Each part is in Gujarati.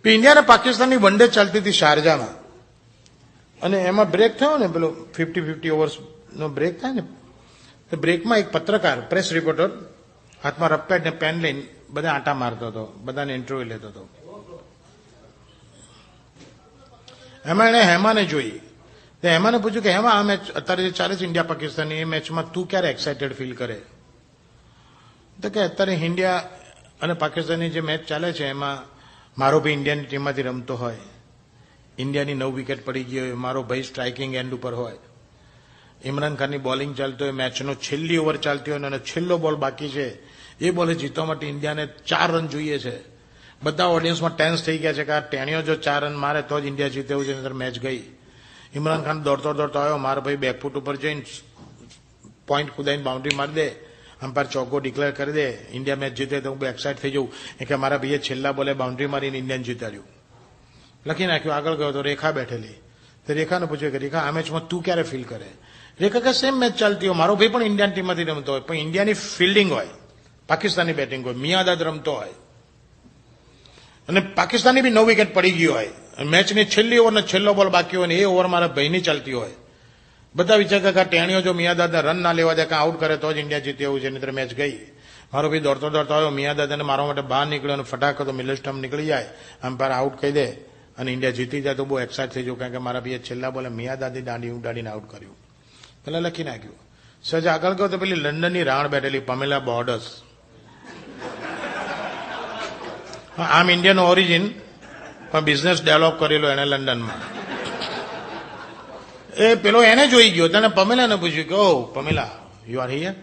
તો ઇન્ડિયા અને પાકિસ્તાનની વન ડે ચાલતી હતી શારજામાં, અને એમાં બ્રેક થયો ને, પેલો 50 ઓવર્સનો બ્રેક થાય ને, તો બ્રેકમાં એક પત્રકાર, પ્રેસ રિપોર્ટર, હાથમાં રફપેડ ને પેન લઈને બધા આંટા મારતો હતો, બધાને ઇન્ટરવ્યુ લેતો હતો. એમાં એણે હેમાને જોઈ. તો હેમાને પૂછ્યું કે હેમા, આ મેચ અત્યારે જે ચાલે છે ઇન્ડિયા પાકિસ્તાનની, એ મેચમાં તું ક્યારે એક્સાઇટેડ ફીલ કરે? તો કે અત્યારે ઇન્ડિયા અને પાકિસ્તાનની જે મેચ ચાલે છે એમાં મારો ભાઈ ઇન્ડિયાની ટીમમાંથી રમતો હોય, ઇન્ડિયાની 9 વિકેટ પડી ગઈ હોય, મારો ભાઈ સ્ટ્રાઇકિંગ એન્ડ ઉપર હોય, ઇમરાન ખાનની બોલિંગ ચાલતી હોય, મેચનો છેલ્લી ઓવર ચાલતી હોય અને છેલ્લો બોલ બાકી છે, એ બોલે જીતવા માટે ઇન્ડિયાને 4 રન જોઈએ છે. બધા ઓડિયન્સમાં ટેન્સ થઈ ગયા છે કે આ ટેણીઓ જો 4 રન મારે તો જ ઇન્ડિયા જીતે એવું છે, નહીંતર મેચ ગઈ. ઇમરાન ખાન દોડતો આવ્યો, મારો ભાઈ બેકફૂટ ઉપર જઈને પોઈન્ટ કુદાઈને બાઉન્ડ્રી મારી દે, અમ્પાયર ચોગ્ગો ડિક્લેર કરી દે, ઇન્ડિયા મેચ જીતે તો હું બહુ એક્સાઇટ થઈ જઉં કે મારા ભાઈએ છેલ્લા બોલે બાઉન્ડ્રી મારીને ઇન્ડિયાને જીતાડ્યું. લખી નાખ્યું. આગળ ગયો તો રેખા બેઠેલી. તો રેખાને પૂછ્યું કે રેખા, આ મેચમાં તું ક્યારે ફીલ કરે? રેખા કે સેમ મેચ ચાલતી હોય, મારો ભાઈ પણ ઇન્ડિયન ટીમમાંથી રમતો હોય, પણ ઇન્ડિયાની ફિલ્ડિંગ હોય, પાકિસ્તાનની બેટિંગ હોય, મિયાદાદ રમતો હોય અને પાકિસ્તાનની બી 9 વિકેટ પડી ગઈ હોય, મેચની છેલ્લી ઓવર ને છેલ્લો બોલ બાકી હોય ને એ ઓવર મારા ભાઈની ચાલતી હોય, બધા વિચાર કે ટેણીઓ જો મિયાદાદને રન ના લેવા દે કે આઉટ કરે તો જ ઇન્ડિયા જીતે એવું છે, નહીંતર મેચ ગઈ. મારો ભાઈ દોડતો આવ્યો, મિયાદાદાને મારવા માટે બહાર નીકળ્યો અને ફટાક તો મિડલ સ્ટમ્પ નીકળી જાય, અમ્પાયર આઉટ કહી દે અને ઇન્ડિયા જીતી જાય તો બહુ એક્સાઇટ થઈ જવું, કારણ કે મારા ભાઈએ છેલ્લા બોલે મિયાદાદી દાંડી ઉડાડીને આઉટ કર્યું. પેલા લખી નાખ્યું. સજ આગળ ગયો તો પેલી લંડનની રાણ બેઠેલી પમેલા બોર્ડર્સ, આમ ઇન્ડિયન ઓરિજિન પણ બિઝનેસ ડેવલપ કરેલો એને લંડનમાં. એ પેલો એને જોઈ ગયો, તેને પમેલાને પૂછ્યું કે ઓ પમેલા, યુ આર હિયર.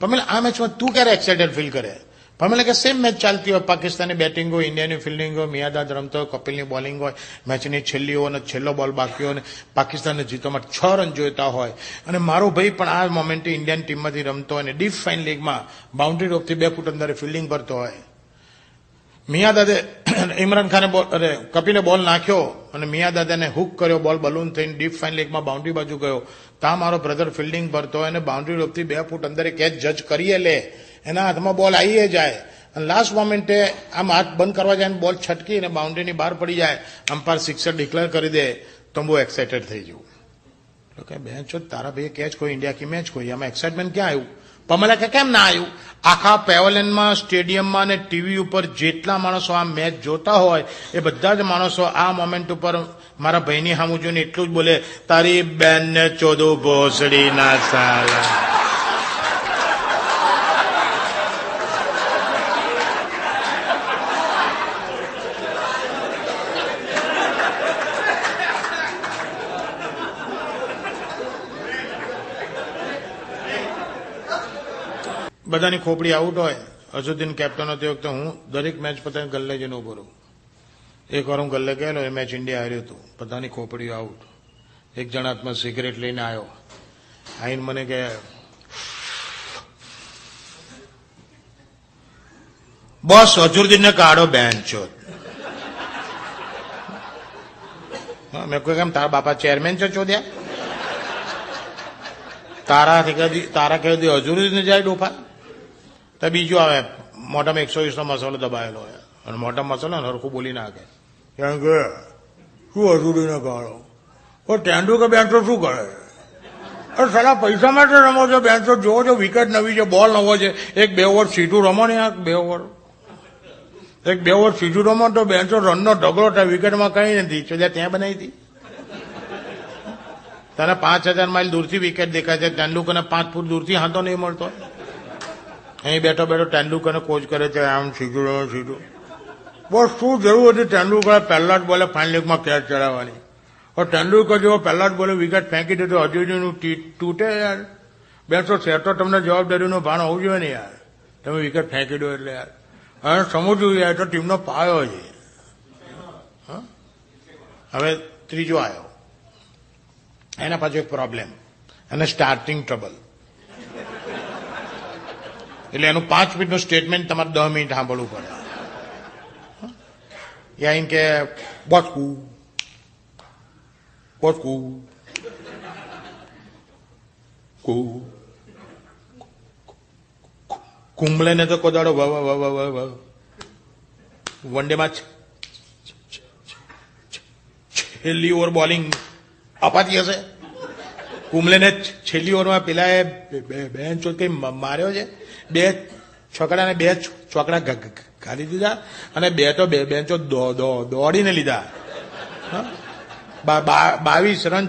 પમેલા, આ મેચમાં તું ક્યારે એક્સાઇટેડ ફીલ કરે? પમેલા કે સેમ મેચ ચાલતી હોય, પાકિસ્તાની બેટિંગ હોય, ઇન્ડિયાની ફિલ્ડિંગ હોય, મિયાદાદ રમતો હોય, કપિલની બોલિંગ હોય, મેચની છેલ્લી ઓવર છેલ્લો બોલ બાકી હોય, પાકિસ્તાનને જીતવામાં 6 રન જોઈતા હોય, અને મારો ભાઈ પણ આ મોમેન્ટે ઇન્ડિયન ટીમમાંથી રમતો હોય અને ડીપ ફાઇન લીગમાં બાઉન્ડ્રી રોપથી 2 ફૂટ અંદર ફિલ્ડિંગ કરતો હોય. મિયાદાદે ઇમરાન ખાને કપિલે બોલ નાખ્યો અને મિયાદાદાને હુક કર્યો, બોલ બલૂન થઈને ડીપ ફાઇન લીગમાં બાઉન્ડ્રી બાજુ ગયો, ત્યાં મારો બ્રધર ફિલ્ડિંગ ભરતો હોય અને બાઉન્ડ્રી રોપથી 2 ફૂટ અંદર કેચ જજ કરીએ લે, એના હાથમાં બોલ આવીએ જાય અને લાસ્ટ મોમેન્ટે આમ હાથ બંધ કરવા જાય, બોલ છટકી અને બાઉન્ડ્રીની બહાર પડી જાય, અમ્પાયર સિક્સર ડિક્લેર કરી દે તો બહુ એક્સાઇટેડ થઈ જવું. કે બેન છો તારા ભાઈએ કેચ કોઈ, ઇન્ડિયા કી મેચ કોઈ, આમાં એક્સાઇટમેન્ટ ક્યાં આવ્યું? પમેલા કે કેમ ના આવ્યું? આખા પેવેલિયનમાં, સ્ટેડિયમમાં અને ટીવી ઉપર જેટલા માણસો આ મેચ જોતા હોય એ બધા જ માણસો આ મોમેન્ટ ઉપર મારા ભાઈની સામું જોઈને એટલું જ બોલે, તારી બેનને ચોદું ભોસડી ના સાલા. બધાની ખોપડી આઉટ હોય. અઝુદ્દીન કેપ્ટન હતો એ વખતે હું દરેક મેચ પતાવીને ગલ્લે જઈને ઉભો રહું. એક વાર હું ગલ્લે ગયેલો, એ મેચ ઇન્ડિયા હાર્યું હતું, બધાની ખોપડી આઉટ. એક જણ હાથમાં સિગરેટ લઈને આવ્યો, આવીને મને કે બોસ અઝુદ્દીનને કાઢો બેન છો. મેં કોઈ કેમ તારા બાપા ચેરમેન છે ચોદ્યા? તારા કહી દે અઝુદ્દીનને જાય ડોફા. તો બીજું આવે, મોઢામાં 120નો મસાલો દબાયેલો હોય અને મોઢામાં મસાલો ને હરખું બોલી નાખે, કેમ કે શું અઝુદ્દીનને કાઢો? પણ તેંડુલકર બેન તો શું કરે? અરે સાલા પૈસા માટે રમો છો બેન તો? જોવો છો વિકેટ નવી છે, બોલ નવો છે, 1-2 ઓવર સીધું રમો ને યાર, 2 ઓવર 1-2 ઓવર સીધું રમો તો બેન તો રનનો ઢગલો થાય, વિકેટમાં કઈ નથી. ત્યાં બનાવી હતી તને 5000 માઇલ દૂરથી વિકેટ દેખાય છે, તેંડુલકરને 5 ફૂટ દૂરથી હાથો નહીં મળતો. અહીં બેઠો બેઠો તેંડુલકરને કોચ કરે છે, આમ સીધું સીધું. બસ શું જરૂર હતી તેંડુલકર પહેલા જ બોલે ફાઇનલ લીગમાં કેચ ચડાવવાની? તેંડુલકર જેવો પહેલા જ બોલે વિકેટ ફેંકી દીધો, અઝુદ્દીનનું તૂટે યાર. બેસો સેટ તો તમને જવાબદારીનું ભાન હોવું જોઈએ ને યાર, તમે વિકેટ ફેંકી દો એટલે યાર. હવે સમજવું યાર, તો ટીમનો પાયો છે. હવે ત્રીજો આવ્યો, એના પાછળ એક પ્રોબ્લેમ, અને સ્ટાર્ટિંગ ટ્રબલ. એટલે એનું 5 મિનિટનું સ્ટેટમેન્ટ તમારે 10 મિનિટ સાંભળવું પડે. યા કે બોચકું બોચકું કુંબળે ને તો કોદાડો વન ડેમાં જ છેલ્લી ઓવર બોલિંગ અપાતી હશે. કુંબલેને છેલ્લી ઓવરમાં પેલાએ બેન ચોથ કઈ માર્યો છે, 2 છકડા ને 2 ચોકડા ગાલી દીધા, અને 2 તો બેન્ચો દોડીને લીધા. 22 રન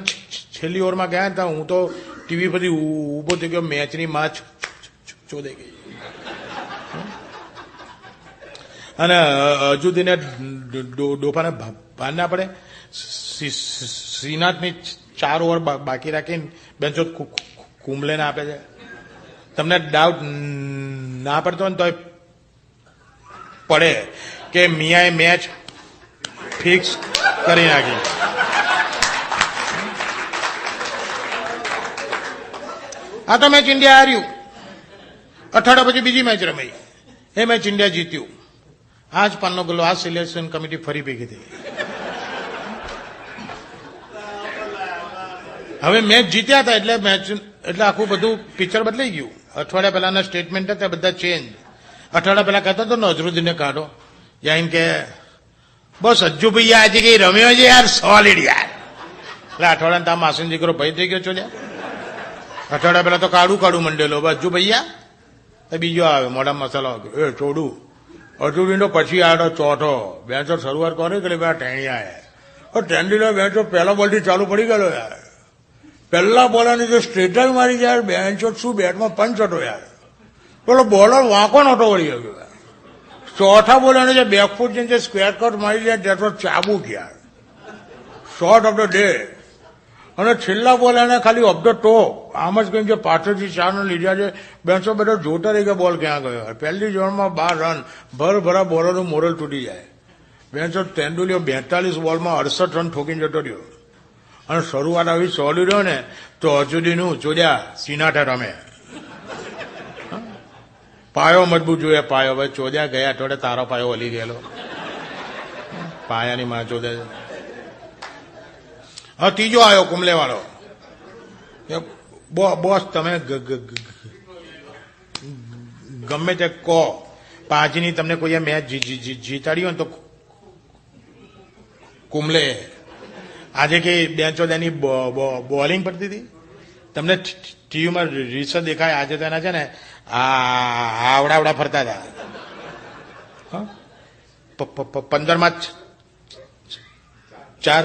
છેલ્લી ઓવરમાં ગયા હતા. હું તો ટીવી પરથી ઉભો થઈ ગયો, મેચની માં ચોદાઈ ગઈ. અને હજુ તેને ડોફાને ભાન ના પડે. શ્રીનાથની 4 ઓવર બાકી રાખીને બેન્ચો કુંબલેને આપે છે. તમને ડાઉટ ના પડતો ને તો પડે કે મિયાએ મેચ ફિક્સ કરી નાખી. આ તો મેચ ઇન્ડિયા હાર્યું. અઠવાડિયા પછી બીજી મેચ રમાઈ, એ મેચ ઇન્ડિયા જીત્યું. આ જ પાનનો ગલ્લો, આ સિલેક્શન કમિટી ફરી ભેગી થઈ. હવે મેચ જીત્યા હતા એટલે આખું બધું પિક્ચર બદલાઈ ગયું. અઠવાડિયા પહેલાના સ્ટેટમેન્ટ હતા બધા ચેન્જ. અઠવાડિયા પહેલા કહેતો હતો નજરુદ્દીનને કાઢો, યાર કે બસ અજ્જુ ભાઈ આજે કઈ રમ્યો છે યાર, સોલિડ યાર. એટલે અઠવાડિયા તા માસીન દીકરો ભાઈ થઈ ગયો છો યાર. અઠવાડિયા પહેલા તો કાઢું મંડેલો, અજ્જુ ભૈયા. બીજો આવે મોઢા મસાલો, એ છોડું અજુબીનો પછી આવ્યો ચોથો. બેન્ચો શરૂઆત કરી કે બે ટેણિયા ટેન્ડીનો બેન્ચો પહેલા બોલથી ચાલુ પડી ગયેલો યાર. પહેલા બોલરની જે સ્ટ્રેટાઈ મારી યાર, બેન્ચો શું બેટમાં પંચ હતો યાર. પેલો બોલર વાંકો નહોતો વળી ગયો યાર. ચોથા બોલરને જે બેકફૂટ જે સ્ક્વેર કટ મારી જાય ત્યાં તો ચાબુક યાર, શોર્ટ ઓફ ધ ડે. અને છેલ્લા બોલ એને ખાલી ઓફ ધ ટોપ આમ જ કહ્યું કે પાછળથી 4 રન લીધા છે. બેન્ચો બધા જોતા રહી ગયા બોલ ક્યાં ગયો. પહેલી જોનમાં 12 રન, ભરભરા બોલરનું મોરલ તૂટી જાય. બેન્ચો તેંડુલિયો 42 બોલમાં 68 રન ઠોકીને જતો રહ્યો. અને શરૂઆત આવી સોલી રહ્યો ને તો અજુદીનું ચોદ્યા સિનાઠે રમે. પાયો મજબૂત જોઈએ, પાયો. ભાઈ ચોદ્યા ગયા અઠવાડિયે તારો પાયો હલી ગયેલો, પાયાની માં ચોદે. હા, ત્રીજો આવ્યો કુંબલે વાળો. બોસ તમે ગમે તે કહો, 5ની તમને કોઈ મેચ જીતાડી હોય તો કુંબલે. આજે કે બેન્ચો તેની બોલિંગ પડતી હતી. તમને ટીવીમાં રીસર દેખાય. આજે તો એના છે ને આવડા ફરતા હતા. 15માં 4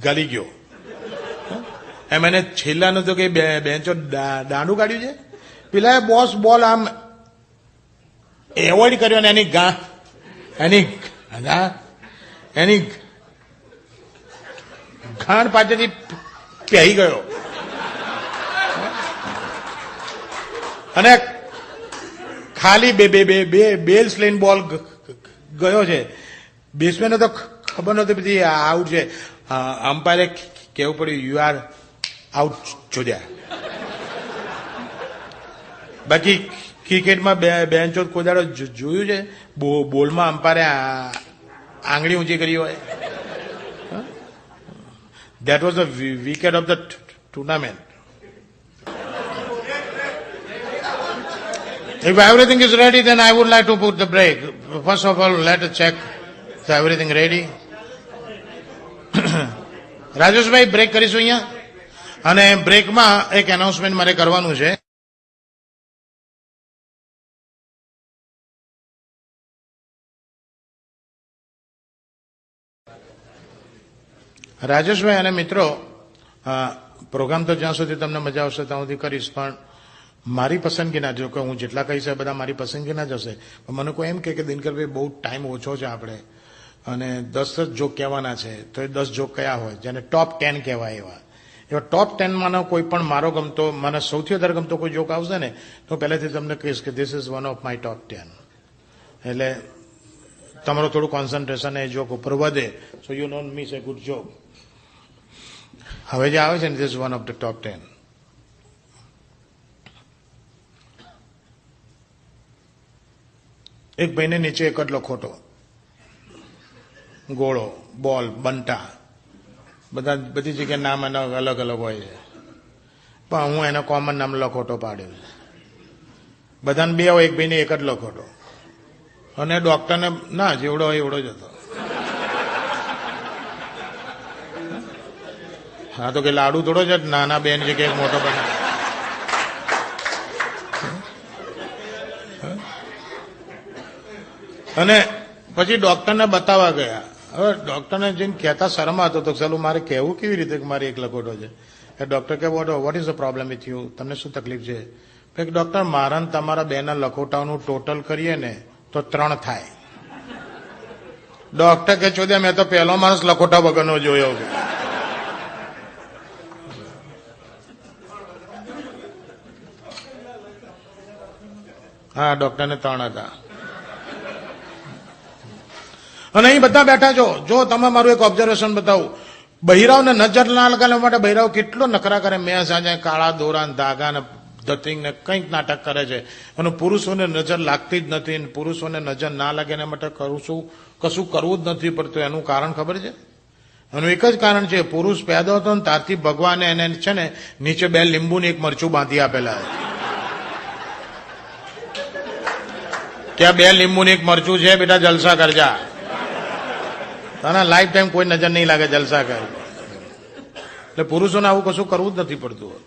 ગાલી ગયો. એમ એને છેલ્લાનું તો કે બેન્ચો દાંડું કાઢ્યું છે. પેલા બોસ બોલ આમ એવોઇડ કર્યો ને એની ઘાણ પાછળથી પહેરી ગયો. અને ખાલી બેલ્સ લઈને બોલ ગયો છે. બેટ્સમેનને તો ખબર નહોતી બધી આઉટ છે. અમ્પાયરે કેવું પડ્યું યુ આર આઉટ જોડ્યા. બાકી ક્રિકેટમાં બેન્ચો કોઈ દાડો જોયું છે બોલમાં અમ્પાયરે આંગળી ઊંચી કરી હોય? That was the wicket of the tournament. If everything is ready, then I would like to put the break. First of all, let us check. Is everything ready? Rajeshbhai, break કરીશું અહીંયા. અને બ્રેકમાં એક એનાઉન્સમેન્ટ મારે કરવાનું છે. રાજેશભાઈ અને મિત્રો, પ્રોગ્રામ તો જ્યાં સુધી તમને મજા આવશે ત્યાં સુધી કરીશ, પણ મારી પસંદગી ના જો કે હું જેટલા કહીશ બધા મારી પસંદગી ના જશે. મને કોઈ એમ કે દિનકરભાઈ બહુ ટાઈમ ઓછો છે આપણે અને 10 જ જોક કહેવાના છે, તો એ 10 જોક કયા હોય જેને ટોપ 10 કહેવાય. એવા ટોપ 10માંનો કોઈ પણ મારો ગમતો, મને સૌથી વધારે ગમતો કોઈ જોક આવશે ને તો પહેલેથી તમને કહીશ કે this is one of my top 10. એટલે તમારું થોડું કોન્સન્ટ્રેશન એ જોક ઉપર વધે, so you don't miss a good joke. હવે જે આવે છે ને, this is one of the top 10. એક ભાઈને નીચે એક જ લખોટો, ગોળો, બોલ, બંટા, બધી જગ્યાએ નામ એના અલગ અલગ હોય છે, પણ હું એને કોમન નામ લખોટો પાડ્યો છે. બધાને 2 હોય, એક ભાઈને એક જ લખોટો, અને ડોક્ટરને ના જેવડો હોય એવડો જ હતો. હા તો કે લાડુ થોડો છે નાના બેન છે કે એક મોટો બનાવે. અને પછી ડોક્ટરને બતાવવા ગયા. હવે ડોક્ટરને જઈને કહેતા શરમ આવતો તો ચાલો મારે કહેવું કેવી રીતે કે મારે એક લખોટો છે. એ ડોક્ટર કે what is the problem with you, તમને શું તકલીફ છે? કે ડોક્ટર મારા ને તમારા બેના લખોટાઓનું ટોટલ કરીએ ને તો 3 થાય. ડોક્ટર કે ચોદ્યા મેં તો પહેલો માણસ લખોટા વગરનો જોયો છે. હા ડોક્ટરને 3 હતા. અને અહીં બધા બેઠા છો. જો તમે મારું એક ઓબ્ઝર્વેશન બતાવું, બહિરાવને નજર ના લગાડવા માટે બહિરાવ કેટલો નખરા કરે. મેં સાંજે કાળા દોરા ધાગા ને ધતિંગ ને કંઈક નાટક કરે છે, અને પુરુષોને નજર લાગતી જ નથી. પુરુષોને નજર ના લાગે એના માટે કશું કરવું જ નથી પડતું. એનું કારણ ખબર છે? એનું એક જ કારણ છે, પુરુષ પેદા હતો ને ત્યારથી ભગવાને એને છે ને નીચે 2 લીંબુ ને 1 મરચું બાંધી આપેલા છે કે 2 લીંબુ ને 1 મરચું છે બેટા, જલસા કરજા, તને લાઈફ ટાઈમ કોઈ નજર નહીં લાગે, જલસા કર. એટલે પુરુષોને આવું કશું કરવું જ નથી પડતું.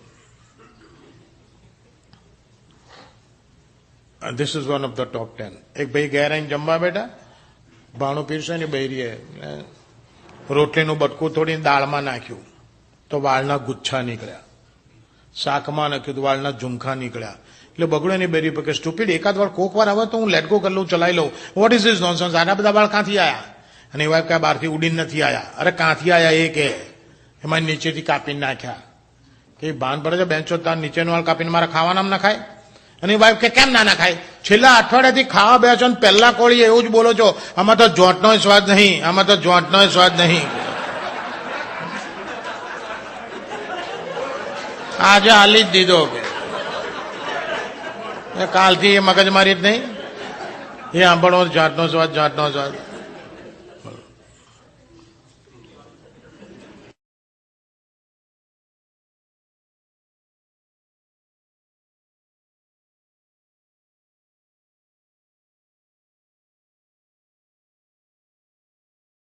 This is one of the top 10. એક ભાઈ ઘેર આવીને જમવા બેઠા, ભાણું પીરસે ને બૈરીએ રોટલીનું બટકું થોડીને દાળમાં નાખ્યું તો વાળના ગુચ્છા નીકળ્યા. શાકમાં નાખ્યું તો વાળના ઝુમખા નીકળ્યા. એટલે બગડો ની બેરી પર કે સ્ટુપિડ, એકાદ વાર કોક વાર આવે તો હું લેટ ગો કરી લઉં, ચલાવી લઉં. What is this nonsense? આટલા બધા વાળ ક્યાંથી આયા? અને એવા કે બહારથી ઉડીને નથી આયા. અરે ક્યાંથી આયા એ કે એમાં નીચેથી કાપીને નાખ્યા. કે ભાન પડે છે બેન્ચો તાર નીચેનો વાળ કાપીને મારા ખાવાનામાં ના ખાય? અને વાઈફ કે કેમ ના ખાય? છેલ્લા અઠવાડિયાથી ખાવા બેસો ને પહેલા કોળી એવું જ બોલો છો, આમાં તો જોંટનો સ્વાદ નહીં, આમાં તો જોંટનો સ્વાદ નહીં. આજે હાલી જ દીધો કે કાલથી એ મગજમારી જ નહીં, એ સાંભળો જાતનો સ્વાદ, જાતનો સ્વાદ.